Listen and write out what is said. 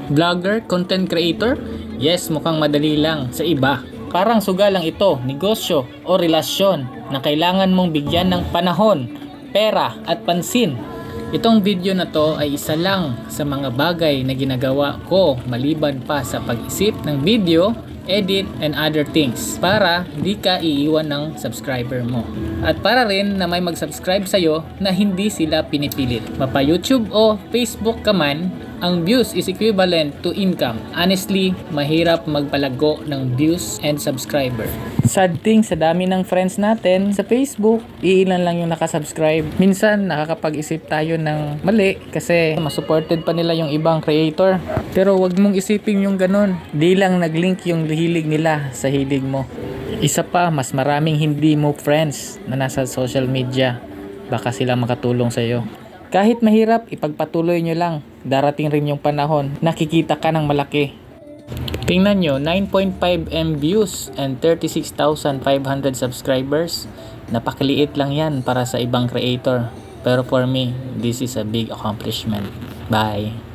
Vlogger, content creator? Yes, mukhang madali lang sa iba. Parang suga lang ito, negosyo o relasyon na kailangan mong bigyan ng panahon, pera at pansin. Itong video na to ay isa lang sa mga bagay na ginagawa ko maliban pa sa pag-isip ng video, edit and other things para hindi ka iiwan ng subscriber mo. At para rin na may mag-subscribe sa'yo na hindi sila pinipilit. Mapa YouTube o Facebook ka man, ang views is equivalent to income. Honestly, mahirap magpalago ng views and subscriber. Sad thing, sa dami ng friends natin sa Facebook, iilan lang yung nakasubscribe. Minsan, nakakapag-isip tayo ng mali kasi masupported pa nila yung ibang creator. Pero wag mong isipin yung ganun. Di lang nag-link yung hilig nila sa hilig mo. Isa pa, mas maraming hindi mo friends na nasa social media. Baka sila makatulong sa'yo. Kahit mahirap, ipagpatuloy nyo lang. Darating rin yung panahon, nakikita ka ng malaki. Tingnan nyo, 9.5M views and 36,500 subscribers. Napakaliit lang yan para sa ibang creator. Pero for me, this is a big accomplishment. Bye!